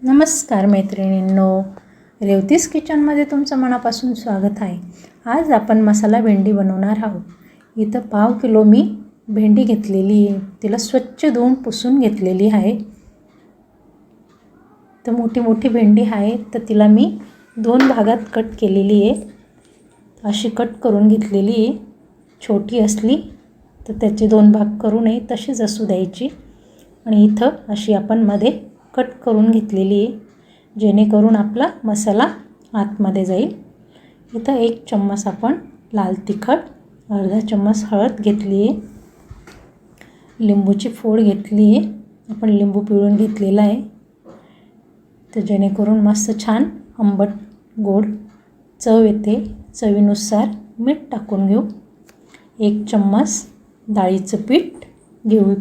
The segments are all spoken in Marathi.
नमस्कार मैत्रिणींनो, रेवतीस किचनमध्ये तुमचं मनापासून स्वागत आहे. आज आपण मसाला भेंडी बनवणार आहोत. इथं 1/2 किलो मी भेंडी घेतलेली आहे. तिला स्वच्छ धुवून पुसून घेतलेली आहे. तर मोठी मोठी भेंडी आहे, तर तिला मी 2 भागात कट केलेली आहे. अशी कट करून घेतलेली आहे. छोटी असली तर त्याचे 2 भाग करू नये, तशीच असू द्यायची. आणि इथं अशी आपण मध्ये कट करून घेतलेली आहे, जेणेकरून आपला मसाला आतमध्ये जाईल. इथं 1 चम्मच आपण लाल तिखट, अर्धा चम्मच हळद घेतली आहे. लिंबूची फोड घेतली आहे. आपण लिंबू पिळून घेतलेला आहे, तर जेणेकरून मस्त छान आंबट गोड चव येते. चवीनुसार मीठ टाकून घेऊ. 1 चम्मच डाळीचं पीठ घेऊ,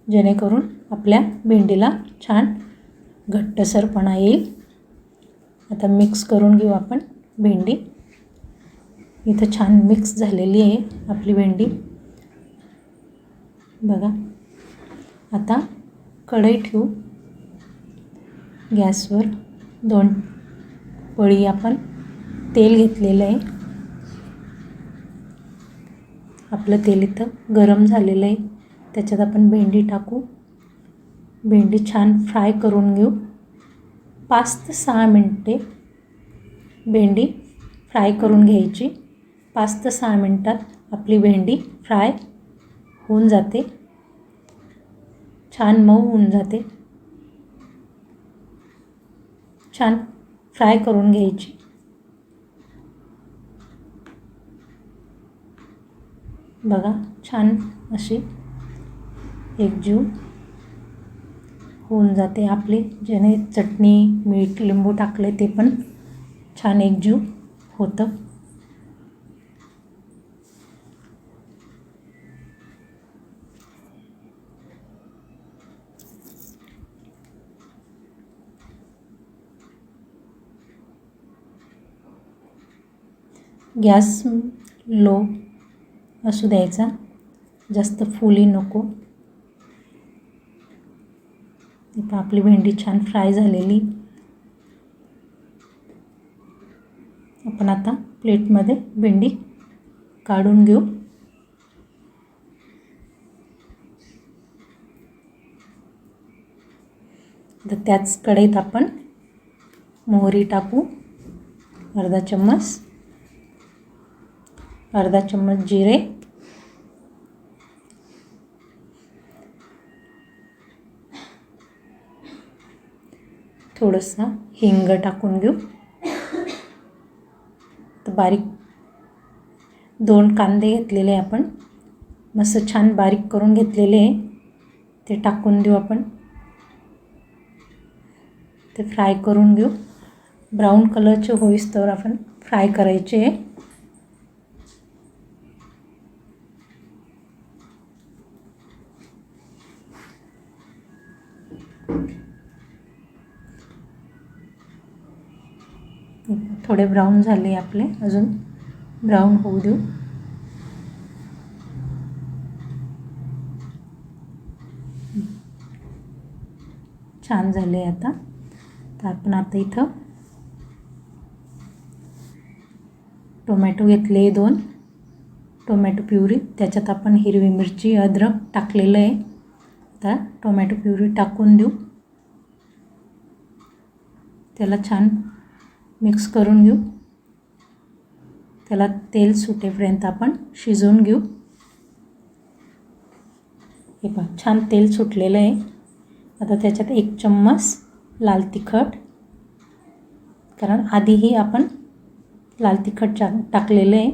जेणेकरून आपल्या भेंडीला छान घट्टसरपणा येईल. आता मिक्स करून घेऊ आपण भेंडी. इथं छान मिक्स झालेली आहे आपली भेंडी, बघा. आता कढई ठेवू गॅसवर. 2 पळी आपण तेल घेतलेलं आहे. आपलं तेल इथं गरम झालेलं आहे. त्याच्यात आपण भेंडी टाकू. भेंडी छान फ्राय करून घेऊ. 5 ते 6 मिनटे भेंडी फ्राय करून घ्यायची. 5 ते 6 मिनटात आपली भेंडी फ्राय होऊन जाते, छान मऊ होऊन जाते. छान फ्राय करून घ्यायची. बघा, छान अशी एकजीव होऊन जाते आपली. ज्याने चटणी, मीठ, लिंबू टाकले ते पण छान एकजीव होतं. गॅस लो असू द्यायचा, जास्त फुली नको. इथं आपली भेंडी छान फ्राय झालेली. आपण आता प्लेटमध्ये भेंडी काढून घेऊ. तर त्याच कढईत आपण मोहरी टाकू, अर्धा चम्मच. अर्धा चम्मच जिरे, थोडंसं हिंग टाकून घेऊ. तर बारीक 2 कांदे घेतलेले आपण, मस्त छान बारीक करून घेतलेले आहे, ते टाकून देऊ आपण. ते फ्राय करून घेऊ. ब्राऊन कलरचे होईस्तोवर आपण फ्राय करायचे आहे. थोडे ब्राऊन झाले आपले, अजून ब्राऊन होऊ देऊ. छान झाले आता. तर आपण आता इथं टोमॅटो घेतले 2 टोमॅटो प्युरी. त्याच्यात आपण हिरवी मिरची, अद्रक टाकलेलं आहे. आता टोमॅटो प्युरी टाकून देऊ. त्याला छान मिक्स करून घेऊ. त्याला तेल सुटेपर्यंत आपण शिजवून घेऊ. हे पहा, छान तेल सुटलेलं आहे. आता त्याच्यात 1 चम्मच लाल तिखट, कारण आधीही आपण लाल तिखट टाकलेलं आहे.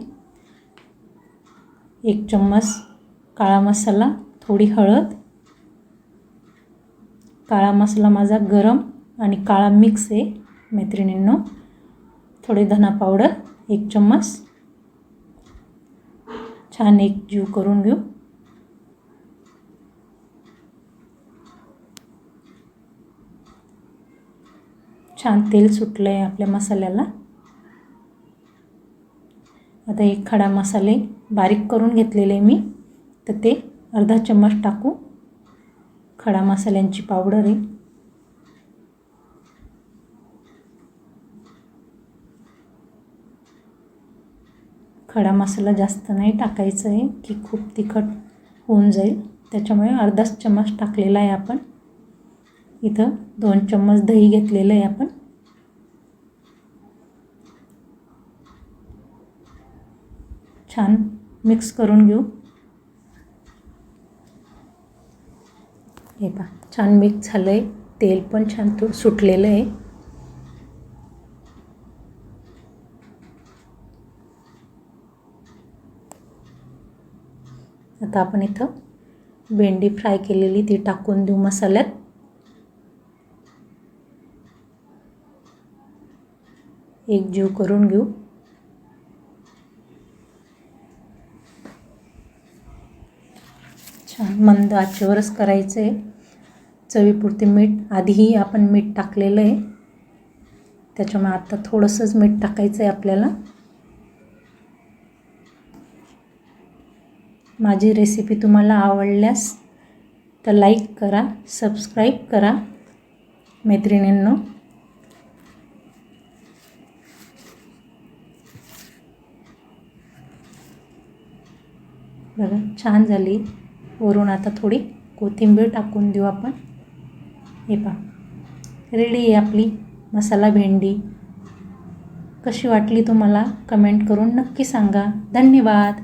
1 चम्मच काळा मसाला, थोडी हळद. काळा मसाला माझा गरम आणि काळा मिक्स आहे मैत्रिणींनो. थोडे धना पावडर 1 चम्मच. छान एकजीव करून घेऊ. छान तेल सुटलं आहे आपल्या मसाल्याला. आता 1 खडा मसाले बारीक करून घेतलेले मी, तर ते अर्धा चम्मच टाकू. खडा मसाल्यांची पावडर आहे. खडा मसाला जास्त नाही टाकायचं आहे की खूप तिखट होऊन जाईल, त्याच्यामुळे अर्धाच चम्मच टाकलेला आहे आपण. इथं 2 चम्मच दही घेतलेलं आहे आपण. छान मिक्स करून घेऊ. हे पहा छान मिक्स झालं आहे, तेल पण छान सुटलेलं आहे. आता आपण इथं भेंडी फ्राय केलेली ती टाकून देऊ मसाल्यात. एकजीव करून घेऊ. छान मंद आचेवरच करायचं आहे. चवीपुरते मीठ, आधीही आपण मीठ टाकलेलं आहे, त्याच्यामुळे आता थोडंसंच मीठ टाकायचं आहे आपल्याला. माझी रेसिपी तुम्हाला आवडल्यास तर लाईक करा, सबस्क्राईब करा मैत्रिणींनो. बघा छान झाली. वरून आता थोडी कोथिंबीर टाकून देऊ आपण. हे पहा रेडी आहे आपली मसाला भेंडी. कशी वाटली तुम्हाला कमेंट करून नक्की सांगा. धन्यवाद.